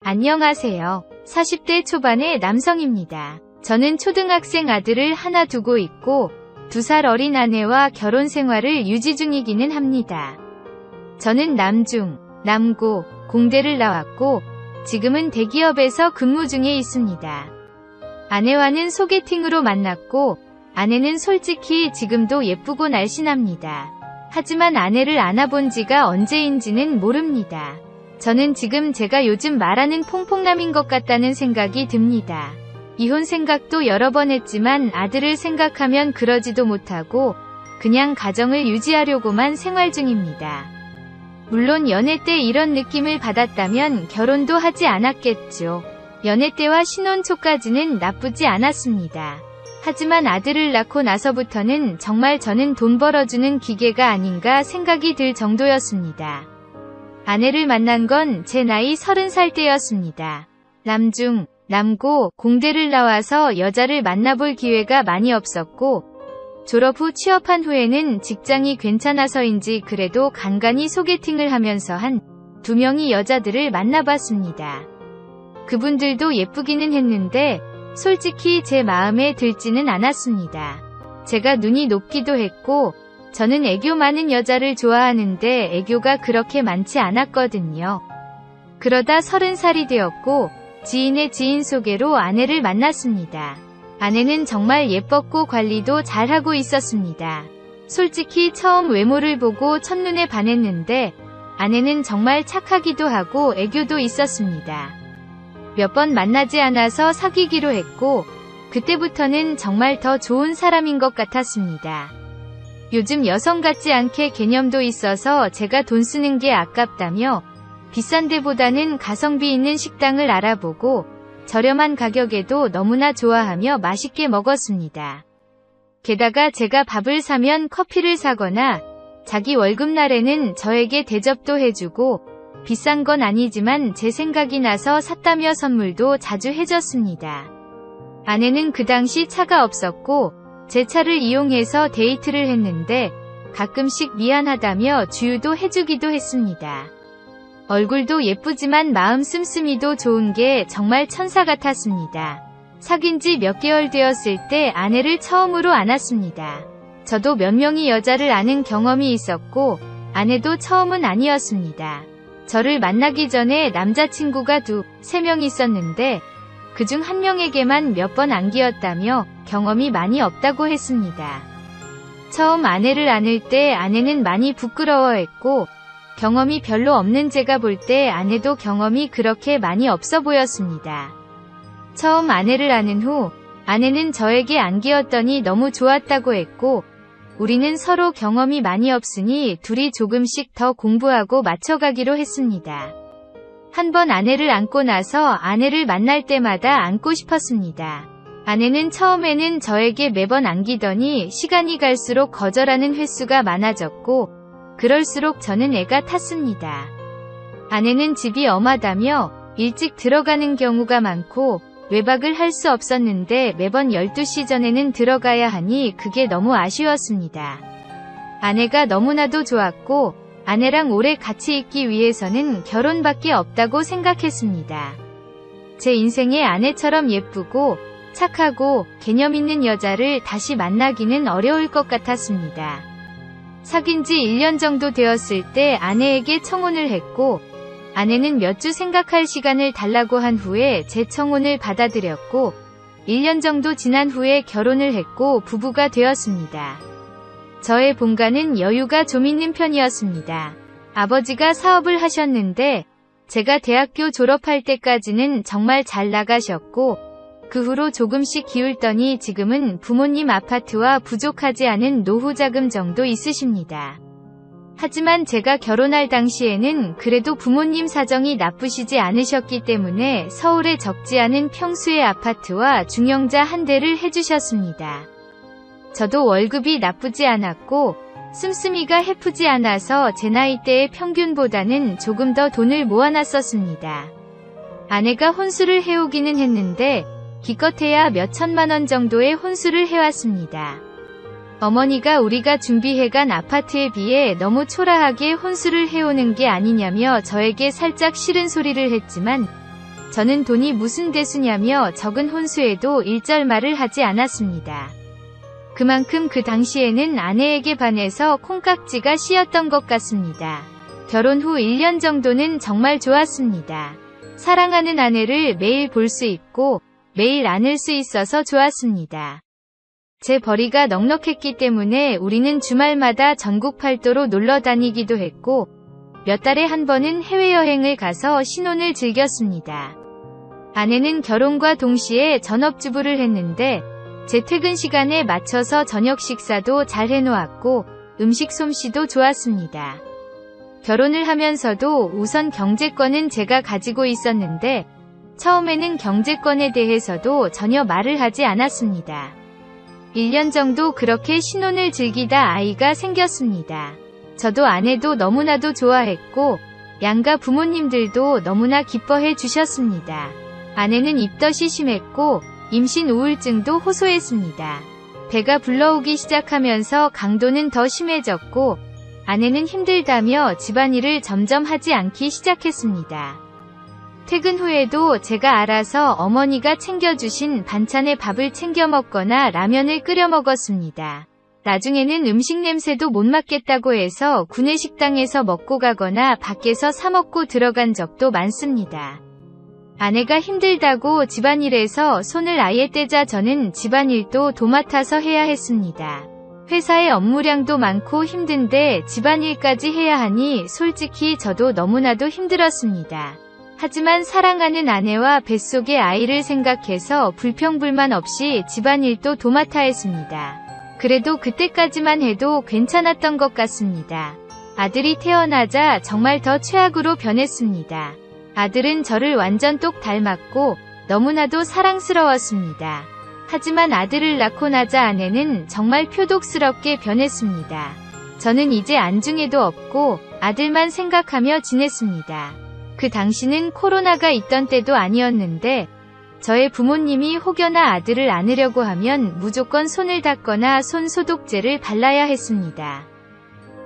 안녕하세요. 40대 초반의 남성입니다. 저는 초등학생 아들을 하나 두고 있고 2살 어린 아내와 결혼 생활을 유지 중이기는 합니다. 저는 남중, 남고, 공대를 나왔고 지금은 대기업에서 근무 중에 있습니다. 아내와는 소개팅으로 만났고 아내는 솔직히 지금도 예쁘고 날씬합니다. 하지만 아내를 안아본 지가 언제인지는 모릅니다. 저는 지금 제가 요즘 말하는 퐁퐁남인 것 같다는 생각이 듭니다. 이혼 생각도 여러 번 했지만 아들을 생각하면 그러지도 못하고 그냥 가정을 유지하려고만 생활 중입니다. 물론 연애 때 이런 느낌을 받았다면 결혼도 하지 않았겠죠. 연애 때와 신혼 초까지는 나쁘지 않았습니다. 하지만 아들을 낳고 나서부터는 정말 저는 돈 벌어주는 기계가 아닌가 생각이 들 정도였습니다. 아내를 만난 건 제 나이 30살 때였습니다. 남중, 남고, 공대를 나와서 여자를 만나볼 기회가 많이 없었고 졸업 후 취업한 후에는 직장이 괜찮아서인지 그래도 간간히 소개팅을 하면서 한 2명의 여자들을 만나봤습니다. 그분들도 예쁘기는 했는데 솔직히 제 마음에 들지는 않았습니다. 제가 눈이 높기도 했고 저는 애교 많은 여자를 좋아하는데 애교가 그렇게 많지 않았거든요. 그러다 30살이 되었고 지인의 지인 소개로 아내를 만났습니다. 아내는 정말 예뻤고 관리도 잘하고 있었습니다. 솔직히 처음 외모를 보고 첫눈에 반했는데 아내는 정말 착하기도 하고 애교도 있었습니다. 몇 번 만나지 않아서 사귀기로 했고 그때부터는 정말 더 좋은 사람인 것 같았습니다. 요즘 여성 같지 않게 개념도 있어서 제가 돈 쓰는 게 아깝다며 비싼 데보다는 가성비 있는 식당을 알아보고 저렴한 가격에도 너무나 좋아하며 맛있게 먹었습니다. 게다가 제가 밥을 사면 커피를 사거나 자기 월급날에는 저에게 대접도 해주고 비싼 건 아니지만 제 생각이 나서 샀다며 선물도 자주 해줬습니다. 아내는 그 당시 차가 없었고 제 차를 이용해서 데이트를 했는데 가끔씩 미안하다며 주유도 해주기도 했습니다. 얼굴도 예쁘지만 마음 씀씀이도 좋은 게 정말 천사 같았습니다. 사귄 지 몇 개월 되었을 때 아내를 처음으로 안았습니다. 저도 몇 명의 여자를 아는 경험이 있었고 아내도 처음은 아니었습니다. 저를 만나기 전에 남자친구가 2-3명 있었는데 그중 1명에게만 몇 번 안기었다며 경험이 많이 없다고 했습니다. 처음 아내를 안을 때 아내는 많이 부끄러워했고 경험이 별로 없는 제가 볼 때 아내도 경험이 그렇게 많이 없어 보였습니다. 처음 아내를 안은 후 아내는 저에게 안기었더니 너무 좋았다고 했고 우리는 서로 경험이 많이 없으니 둘이 조금씩 더 공부하고 맞춰가기로 했습니다. 한번 아내를 안고 나서 아내를 만날 때마다 안고 싶었습니다. 아내는 처음에는 저에게 매번 안기더니 시간이 갈수록 거절하는 횟수가 많아졌고 그럴수록 저는 애가 탔습니다. 아내는 집이 엄하다며 일찍 들어가는 경우가 많고 외박을 할 수 없었는데 매번 12시 전에는 들어가야 하니 그게 너무 아쉬웠습니다. 아내가 너무나도 좋았고 아내랑 오래 같이 있기 위해서는 결혼밖에 없다고 생각했습니다. 제 인생의 아내처럼 예쁘고 착하고 개념 있는 여자를 다시 만나기는 어려울 것 같았습니다. 사귄 지 1년 정도 되었을 때 아내에게 청혼을 했고 아내는 몇 주 생각할 시간을 달라고 한 후에 제 청혼을 받아들였고 1년 정도 지난 후에 결혼을 했고 부부가 되었습니다. 저의 본가는 여유가 좀 있는 편이었습니다. 아버지가 사업을 하셨는데 제가 대학교 졸업할 때까지는 정말 잘 나가셨고 그 후로 조금씩 기울더니 지금은 부모님 아파트와 부족하지 않은 노후 자금 정도 있으십니다. 하지만 제가 결혼할 당시에는 그래도 부모님 사정이 나쁘시지 않으셨기 때문에 서울에 적지 않은 평수의 아파트와 중형자 한 대를 해주셨습니다. 저도 월급이 나쁘지 않았고 씀씀이가 해프지 않아서 제 나이대의 평균보다는 조금 더 돈을 모아놨었습니다. 아내가 혼수를 해오기는 했는데 기껏해야 몇 천만 원 정도의 혼수를 해왔습니다. 어머니가 우리가 준비해간 아파트에 비해 너무 초라하게 혼수를 해오는 게 아니냐며 저에게 살짝 싫은 소리를 했지만 저는 돈이 무슨 대수냐며 적은 혼수에도 일절 말을 하지 않았습니다. 그만큼 그 당시에는 아내에게 반해서 콩깍지가 씌었던 것 같습니다. 결혼 후 1년 정도는 정말 좋았습니다. 사랑하는 아내를 매일 볼 수 있고 매일 안을 수 있어서 좋았습니다. 제 벌이가 넉넉했기 때문에 우리는 주말마다 전국 팔도로 놀러 다니기도 했고 몇 달에 한 번은 해외여행을 가서 신혼을 즐겼습니다. 아내는 결혼과 동시에 전업주부를 했는데 제 퇴근 시간에 맞춰서 저녁 식사도 잘 해놓았고 음식 솜씨도 좋았습니다. 결혼을 하면서도 우선 경제권은 제가 가지고 있었는데 처음에는 경제권에 대해서도 전혀 말을 하지 않았습니다. 1년 정도 그렇게 신혼을 즐기다 아이가 생겼습니다. 저도 아내도 너무나도 좋아했고 양가 부모님들도 너무나 기뻐해 주셨습니다. 아내는 입덧이 심했고 임신 우울증도 호소했습니다. 배가 불러오기 시작하면서 강도는 더 심해졌고 아내는 힘들다며 집안일을 점점 하지 않기 시작했습니다. 퇴근 후에도 제가 알아서 어머니가 챙겨주신 반찬에 밥을 챙겨 먹거나 라면을 끓여 먹었습니다. 나중에는 음식 냄새도 못 맡겠다고 해서 구내식당에서 먹고 가거나 밖에서 사 먹고 들어간 적도 많습니다. 아내가 힘들다고 집안일에서 손을 아예 떼자 저는 집안일도 도맡아서 해야 했습니다. 회사의 업무량도 많고 힘든데 집안일까지 해야 하니 솔직히 저도 너무나도 힘들었습니다. 하지만 사랑하는 아내와 뱃속의 아이를 생각해서 불평불만 없이 집안일도 도맡아 했습니다. 그래도 그때까지만 해도 괜찮았던 것 같습니다. 아들이 태어나자 정말 더 최악으로 변했습니다. 아들은 저를 완전 똑 닮았고 너무나도 사랑스러웠습니다. 하지만 아들을 낳고 나자 아내는 정말 표독스럽게 변했습니다. 저는 이제 안중에도 없고 아들만 생각하며 지냈습니다. 그 당시는 코로나가 있던 때도 아니었는데 저의 부모님이 혹여나 아들을 안으려고 하면 무조건 손을 닦거나 손 소독제를 발라야 했습니다.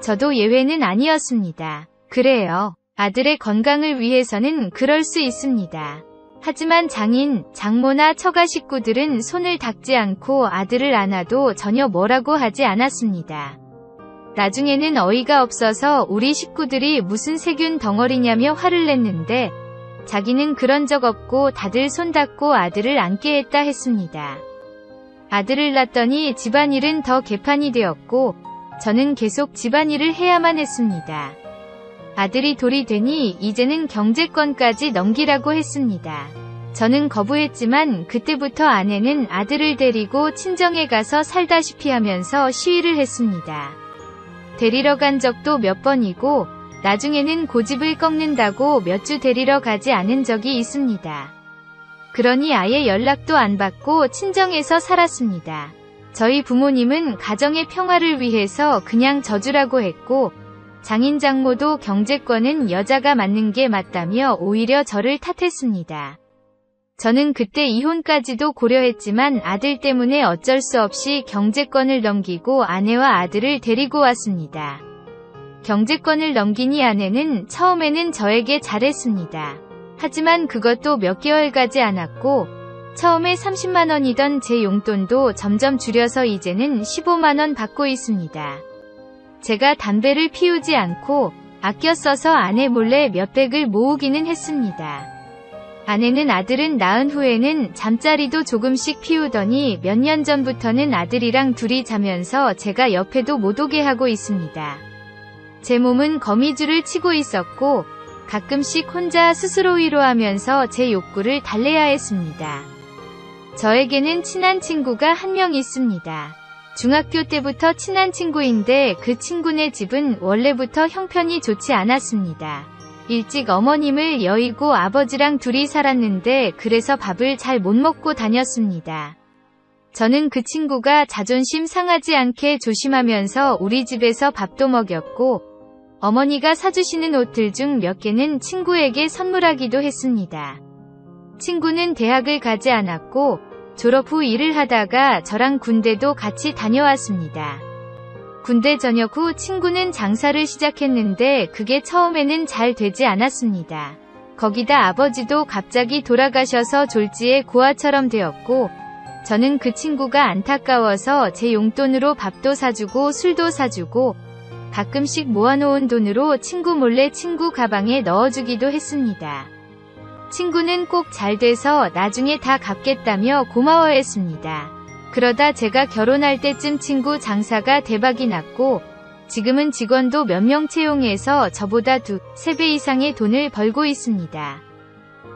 저도 예외는 아니었습니다. 그래요. 아들의 건강을 위해서는 그럴 수 있습니다. 하지만 장인, 장모나 처가 식구들은 손을 닦지 않고 아들을 안아도 전혀 뭐라고 하지 않았습니다. 나중에는 어이가 없어서 우리 식구들이 무슨 세균 덩어리냐며 화를 냈는데 자기는 그런 적 없고 다들 손 닦고 아들을 안게 했다 했습니다. 아들을 낳더니 집안일은 더 개판이 되었고 저는 계속 집안일을 해야만 했습니다. 아들이 돌이 되니 이제는 경제권까지 넘기라고 했습니다. 저는 거부했지만 그때부터 아내는 아들을 데리고 친정에 가서 살다시피 하면서 시위를 했습니다. 데리러 간 적도 몇 번이고 나중에는 고집을 꺾는다고 몇 주 데리러 가지 않은 적이 있습니다. 그러니 아예 연락도 안 받고 친정에서 살았습니다. 저희 부모님은 가정의 평화를 위해서 그냥 져주라고 했고 장인 장모도 경제권은 여자가 맡는 게 맞다며 오히려 저를 탓했습니다. 저는 그때 이혼까지도 고려했지만 아들 때문에 어쩔 수 없이 경제권을 넘기고 아내와 아들을 데리고 왔습니다. 경제권을 넘기니 아내는 처음에는 저에게 잘했습니다. 하지만 그것도 몇 개월 가지 않았고 처음에 30만 원이던 제 용돈도 점점 줄여서 이제는 15만 원 받고 있습니다. 제가 담배를 피우지 않고 아껴 써서 아내 몰래 몇백을 모으기는 했습니다. 아내는 아들은 낳은 후에는 잠자리도 조금씩 피우더니 몇 년 전부터는 아들이랑 둘이 자면서 제가 옆에도 못 오게 하고 있습니다. 제 몸은 거미줄을 치고 있었고 가끔씩 혼자 스스로 위로하면서 제 욕구를 달래야 했습니다. 저에게는 친한 친구가 한 명 있습니다. 중학교 때부터 친한 친구인데 그 친구네 집은 원래부터 형편이 좋지 않았습니다. 일찍 어머님을 여의고 아버지랑 둘이 살았는데 그래서 밥을 잘 못 먹고 다녔습니다. 저는 그 친구가 자존심 상하지 않게 조심하면서 우리 집에서 밥도 먹였고 어머니가 사주시는 옷들 중 몇 개는 친구에게 선물하기도 했습니다. 친구는 대학을 가지 않았고 졸업 후 일을 하다가 저랑 군대도 같이 다녀왔습니다. 군대 전역 후 친구는 장사를 시작했는데 그게 처음에는 잘 되지 않았습니다. 거기다 아버지도 갑자기 돌아가셔서 졸지에 고아처럼 되었고, 저는 그 친구가 안타까워서 제 용돈으로 밥도 사주고 술도 사주고 가끔씩 모아놓은 돈으로 친구 몰래 친구 가방에 넣어주기도 했습니다. 친구는 꼭 잘 돼서 나중에 다 갚겠다며 고마워했습니다. 그러다 제가 결혼할 때쯤 친구 장사가 대박이 났고 지금은 직원도 몇 명 채용해서 저보다 2~3배 이상의 돈을 벌고 있습니다.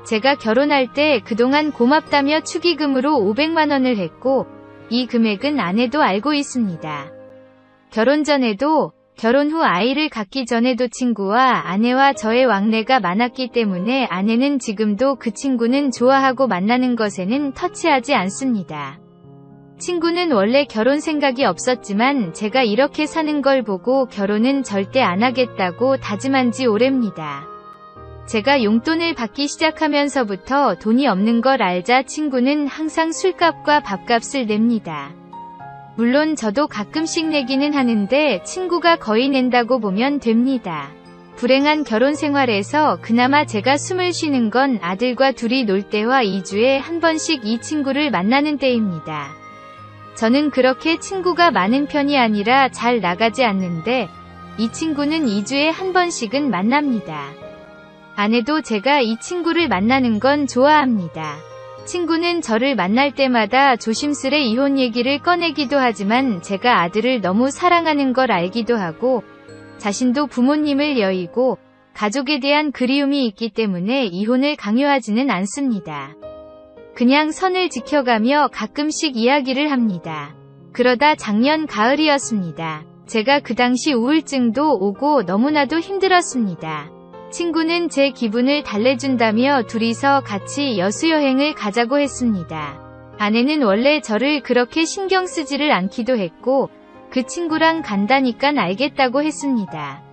제가 결혼할 때 그동안 고맙다며 축의금으로 500만 원을 했고 이 금액은 아내도 알고 있습니다. 결혼 전에도 결혼 후 아이를 갖기 전에도 친구와 아내와 저의 왕래가 많았기 때문에 아내는 지금도 그 친구는 좋아하고 만나는 것에는 터치하지 않습니다. 친구는 원래 결혼 생각이 없었지만 제가 이렇게 사는 걸 보고 결혼은 절대 안 하겠다고 다짐한 지 오래입니다. 제가 용돈을 받기 시작하면서부터 돈이 없는 걸 알자 친구는 항상 술값과 밥값을 냅니다. 물론 저도 가끔씩 내기는 하는데 친구가 거의 낸다고 보면 됩니다. 불행한 결혼 생활에서 그나마 제가 숨을 쉬는 건 아들과 둘이 놀 때와 2주에 한 번씩 이 친구를 만나는 때입니다. 저는 그렇게 친구가 많은 편이 아니라 잘 나가지 않는데 이 친구는 2주에 한 번씩은 만납니다. 아내도 제가 이 친구를 만나는 건 좋아합니다. 친구는 저를 만날 때마다 조심스레 이혼 얘기를 꺼내기도 하지만 제가 아들을 너무 사랑하는 걸 알기도 하고 자신도 부모님을 여의고 가족에 대한 그리움이 있기 때문에 이혼을 강요하지는 않습니다. 그냥 선을 지켜가며 가끔씩 이야기를 합니다. 그러다 작년 가을이었습니다. 제가 그 당시 우울증도 오고 너무나도 힘들었습니다. 친구는 제 기분을 달래준다며 둘이서 같이 여수여행을 가자고 했습니다. 아내는 원래 저를 그렇게 신경 쓰지를 않기도 했고 그 친구랑 간다니깐 알겠다고 했습니다.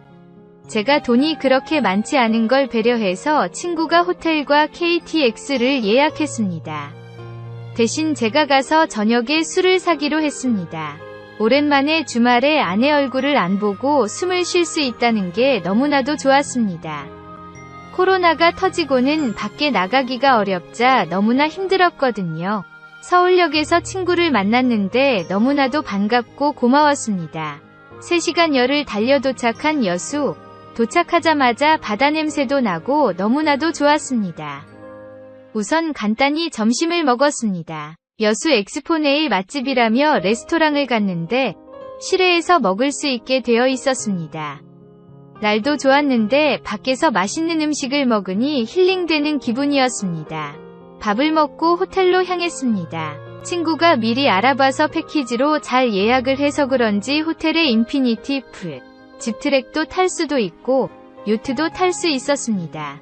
제가 돈이 그렇게 많지 않은 걸 배려해서 친구가 호텔과 KTX를 예약했습니다. 대신 제가 가서 저녁에 술을 사기로 했습니다. 오랜만에 주말에 아내 얼굴을 안 보고 숨을 쉴 수 있다는 게 너무나도 좋았습니다. 코로나가 터지고는 밖에 나가기가 어렵자 너무나 힘들었거든요. 서울역에서 친구를 만났는데 너무나도 반갑고 고마웠습니다. 3시간여를 달려 도착한 여수. 도착하자마자 바다 냄새도 나고 너무나도 좋았습니다. 우선 간단히 점심을 먹었습니다. 여수 엑스포네일 맛집이라며 레스토랑을 갔는데 실외에서 먹을 수 있게 되어 있었습니다. 날도 좋았는데 밖에서 맛있는 음식을 먹으니 힐링되는 기분이었습니다. 밥을 먹고 호텔로 향했습니다. 친구가 미리 알아봐서 패키지로 잘 예약을 해서 그런지 호텔에 인피니티 풀, 집트랙도 탈 수도 있고 요트도 탈 수 있었습니다.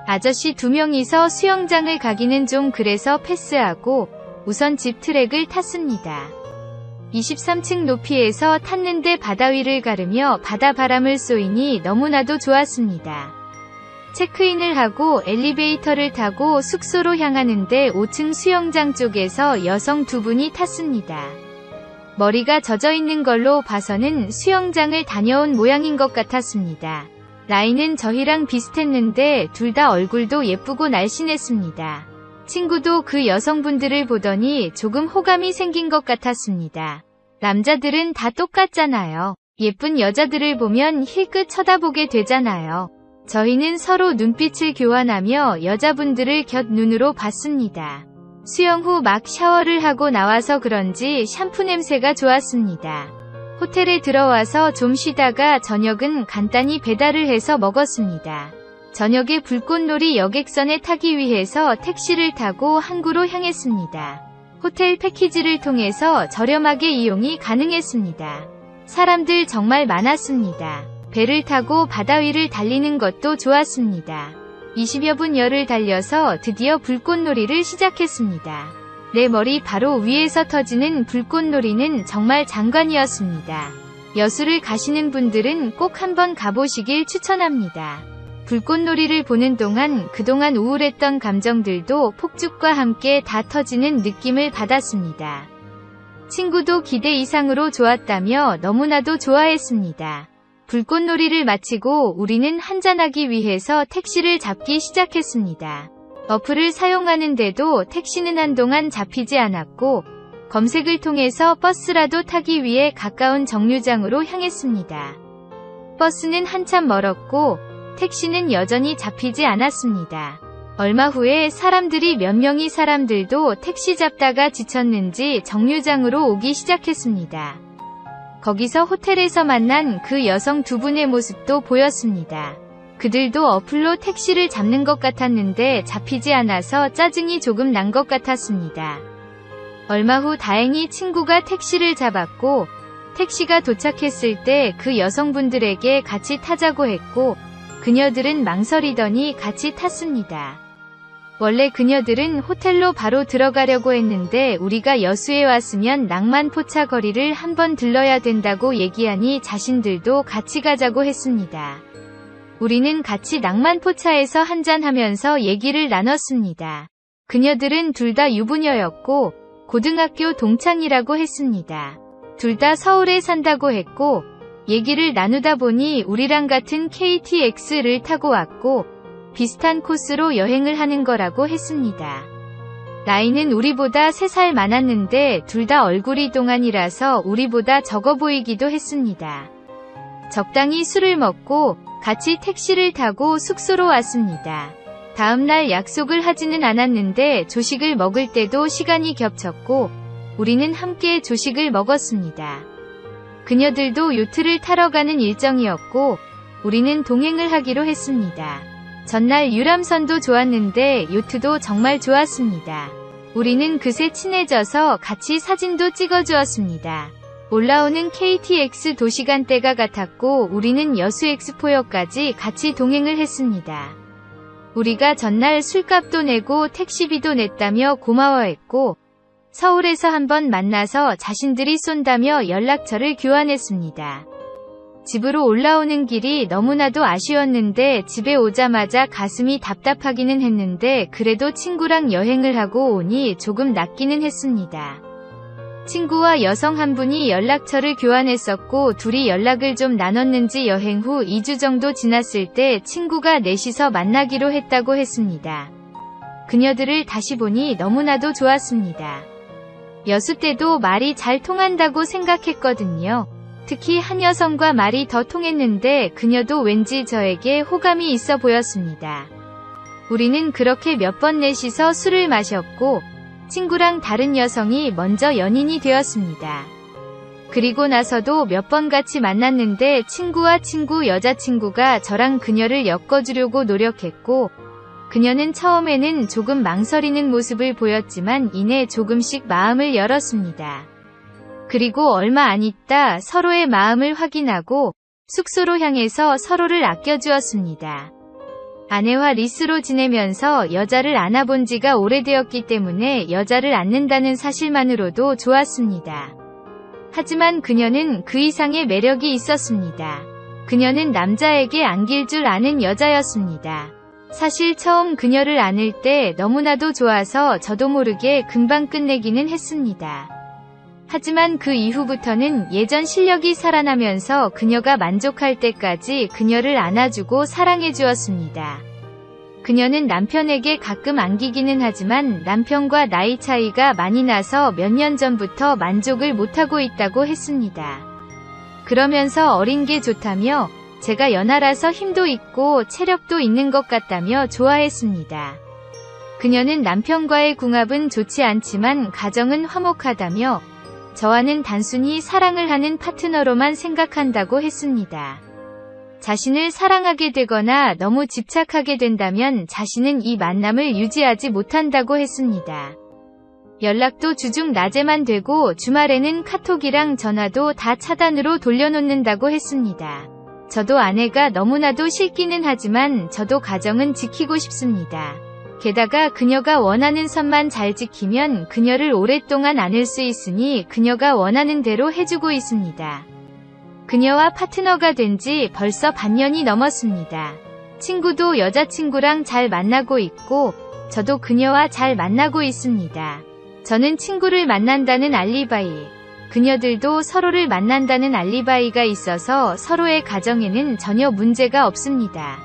아저씨 2명이서 수영장을 가기는 좀 그래서 패스하고 우선 집트랙을 탔습니다. 23층 높이에서 탔는데 바다 위를 가르며 바다 바람을 쏘이니 너무나도 좋았습니다. 체크인을 하고 엘리베이터를 타고 숙소로 향하는데 5층 수영장 쪽에서 여성 2분이 탔습니다. 머리가 젖어 있는 걸로 봐서는 수영장을 다녀온 모양인 것 같았습니다. 나이는 저희랑 비슷했는데 둘 다 얼굴도 예쁘고 날씬했습니다. 친구도 그 여성분들을 보더니 조금 호감이 생긴 것 같았습니다. 남자들은 다 똑같잖아요. 예쁜 여자들을 보면 힐끗 쳐다보게 되잖아요. 저희는 서로 눈빛을 교환하며 여자분들을 곁눈으로 봤습니다. 수영 후 막 샤워를 하고 나와서 그런지 샴푸 냄새가 좋았습니다. 호텔에 들어와서 좀 쉬다가 저녁은 간단히 배달을 해서 먹었습니다. 저녁에 불꽃놀이 여객선에 타기 위해서 택시를 타고 항구로 향했습니다. 호텔 패키지를 통해서 저렴하게 이용이 가능했습니다. 사람들 정말 많았습니다. 배를 타고 바다 위를 달리는 것도 좋았습니다. 20여 분 열을 달려서 드디어 불꽃놀이를 시작했습니다. 내 머리 바로 위에서 터지는 불꽃놀이는 정말 장관이었습니다. 여수를 가시는 분들은 꼭 한번 가보시길 추천합니다. 불꽃놀이를 보는 동안 그동안 우울했던 감정들도 폭죽과 함께 다 터지는 느낌을 받았습니다. 친구도 기대 이상으로 좋았다며 너무나도 좋아했습니다. 불꽃놀이를 마치고 우리는 한잔하기 위해서 택시를 잡기 시작했습니다. 어플을 사용하는데도 택시는 한동안 잡히지 않았고 검색을 통해서 버스라도 타기 위해 가까운 정류장으로 향했습니다. 버스는 한참 멀었고 택시는 여전히 잡히지 않았습니다. 얼마 후에 사람들도 택시 잡다가 지쳤는지 정류장으로 오기 시작했습니다. 거기서 호텔에서 만난 그 여성 두 분의 모습도 보였습니다. 그들도 어플로 택시를 잡는 것 같았는데 잡히지 않아서 짜증이 조금 난 것 같았습니다. 얼마 후 다행히 친구가 택시를 잡았고 택시가 도착했을 때 그 여성분들에게 같이 타자고 했고 그녀들은 망설이더니 같이 탔습니다. 원래 그녀들은 호텔로 바로 들어가려고 했는데 우리가 여수에 왔으면 낭만포차 거리를 한번 들러야 된다고 얘기하니 자신들도 같이 가자고 했습니다. 우리는 같이 낭만포차에서 한잔하면서 얘기를 나눴습니다. 그녀들은 둘 다 유부녀였고 고등학교 동창이라고 했습니다. 둘 다 서울에 산다고 했고 얘기를 나누다 보니 우리랑 같은 KTX를 타고 왔고 비슷한 코스로 여행을 하는 거라고 했습니다. 나이는 우리보다 3살 많았는데 둘 다 얼굴이 동안이라서 우리보다 적어 보이기도 했습니다. 적당히 술을 먹고 같이 택시를 타고 숙소로 왔습니다. 다음날 약속을 하지는 않았는데 조식을 먹을 때도 시간이 겹쳤고 우리는 함께 조식을 먹었습니다. 그녀들도 요트를 타러 가는 일정이었고 우리는 동행을 하기로 했습니다. 전날 유람선도 좋았는데 요트도 정말 좋았습니다. 우리는 그새 친해져서 같이 사진도 찍어주었습니다. 올라오는 KTX 도시간대가 같았고 우리는 여수 엑스포역까지 같이 동행을 했습니다. 우리가 전날 술값도 내고 택시비도 냈다며 고마워했고 서울에서 한번 만나서 자신들이 쏜다며 연락처를 교환했습니다. 집으로 올라오는 길이 너무나도 아쉬웠는데 집에 오자마자 가슴이 답답하기는 했는데 그래도 친구랑 여행을 하고 오니 조금 낫기는 했습니다. 친구와 여성 한 분이 연락처를 교환했었고 둘이 연락을 좀 나눴는지 여행 후 2주 정도 지났을 때 친구가 넷이서 만나기로 했다고 했습니다. 그녀들을 다시 보니 너무나도 좋았습니다. 여수 때도 말이 잘 통한다고 생각했거든요. 특히 한 여성과 말이 더 통했는데 그녀도 왠지 저에게 호감이 있어 보였습니다. 우리는 그렇게 몇 번 넷이서 술을 마셨고 친구랑 다른 여성이 먼저 연인이 되었습니다. 그리고 나서도 몇 번 같이 만났는데 친구와 친구 여자친구가 저랑 그녀를 엮어주려고 노력했고 그녀는 처음에는 조금 망설이는 모습을 보였지만 이내 조금씩 마음을 열었습니다. 그리고 얼마 안 있다 서로의 마음을 확인하고 숙소로 향해서 서로를 아껴주었습니다. 아내와 리스로 지내면서 여자를 안아본 지가 오래되었기 때문에 여자를 안는다는 사실만으로도 좋았습니다. 하지만 그녀는 그 이상의 매력이 있었습니다. 그녀는 남자에게 안길 줄 아는 여자였습니다. 사실 처음 그녀를 안을 때 너무나도 좋아서 저도 모르게 금방 끝내기는 했습니다. 하지만 그 이후부터는 예전 실력이 살아나면서 그녀가 만족할 때까지 그녀를 안아주고 사랑해주었습니다. 그녀는 남편에게 가끔 안기기는 하지만 남편과 나이 차이가 많이 나서 몇 년 전부터 만족을 못하고 있다고 했습니다. 그러면서 어린 게 좋다며 제가 연하라서 힘도 있고 체력도 있는 것 같다며 좋아했습니다. 그녀는 남편과의 궁합은 좋지 않지만 가정은 화목하다며 저와는 단순히 사랑을 하는 파트너로만 생각한다고 했습니다. 자신을 사랑하게 되거나 너무 집착하게 된다면 자신은 이 만남을 유지하지 못한다고 했습니다. 연락도 주중 낮에만 되고 주말에는 카톡이랑 전화도 다 차단으로 돌려놓는다고 했습니다. 저도 아내가 너무나도 싫기는 하지만 저도 가정은 지키고 싶습니다. 게다가 그녀가 원하는 선만 잘 지키면 그녀를 오랫동안 안을 수 있으니 그녀가 원하는 대로 해주고 있습니다. 그녀와 파트너가 된 지 벌써 반년이 넘었습니다. 친구도 여자친구랑 잘 만나고 있고 저도 그녀와 잘 만나고 있습니다. 저는 친구를 만난다는 알리바이, 그녀들도 서로를 만난다는 알리바이가 있어서 서로의 가정에는 전혀 문제가 없습니다.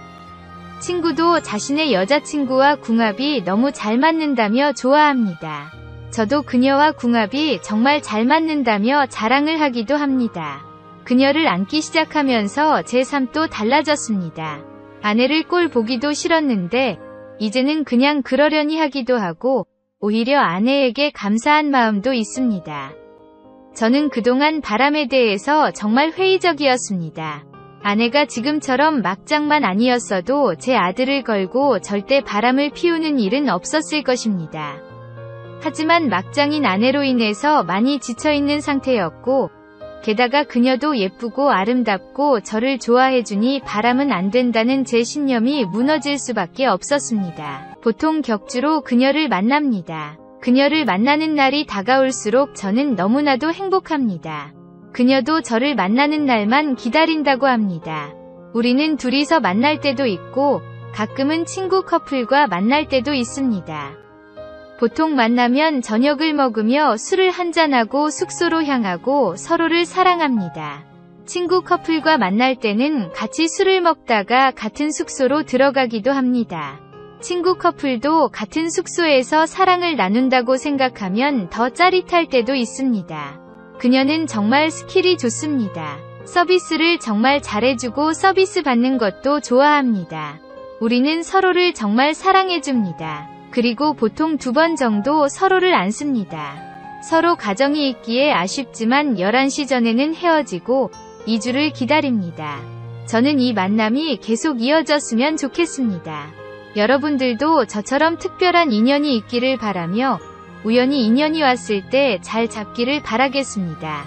친구도 자신의 여자친구와 궁합이 너무 잘 맞는다며 좋아합니다. 저도 그녀와 궁합이 정말 잘 맞는다며 자랑을 하기도 합니다. 그녀를 안기 시작하면서 제 삶도 달라졌습니다. 아내를 꼴 보기도 싫었는데 이제는 그냥 그러려니 하기도 하고 오히려 아내에게 감사한 마음도 있습니다. 저는 그동안 바람에 대해서 정말 회의적이었습니다. 아내가 지금처럼 막장만 아니었어도 제 아들을 걸고 절대 바람을 피우는 일은 없었을 것입니다. 하지만 막장인 아내로 인해서 많이 지쳐있는 상태였고 게다가 그녀도 예쁘고 아름답고 저를 좋아해주니 바람은 안 된다는 제 신념이 무너질 수밖에 없었습니다. 보통 격주로 그녀를 만납니다. 그녀를 만나는 날이 다가올수록 저는 너무나도 행복합니다. 그녀도 저를 만나는 날만 기다린다고 합니다. 우리는 둘이서 만날 때도 있고 가끔은 친구 커플과 만날 때도 있습니다. 보통 만나면 저녁을 먹으며 술을 한잔하고 숙소로 향하고 서로를 사랑합니다. 친구 커플과 만날 때는 같이 술을 먹다가 같은 숙소로 들어가기도 합니다. 친구 커플도 같은 숙소에서 사랑을 나눈다고 생각하면 더 짜릿할 때도 있습니다. 그녀는 정말 스킬이 좋습니다. 서비스를 정말 잘해주고 서비스 받는 것도 좋아합니다. 우리는 서로를 정말 사랑해줍니다. 그리고 보통 2번 정도 서로를 안습니다. 서로 가정이 있기에 아쉽지만 11시 전에는 헤어지고 2주를 기다립니다. 저는 이 만남이 계속 이어졌으면 좋겠습니다. 여러분들도 저처럼 특별한 인연이 있기를 바라며 우연히 인연이 왔을 때 잘 잡기를 바라겠습니다.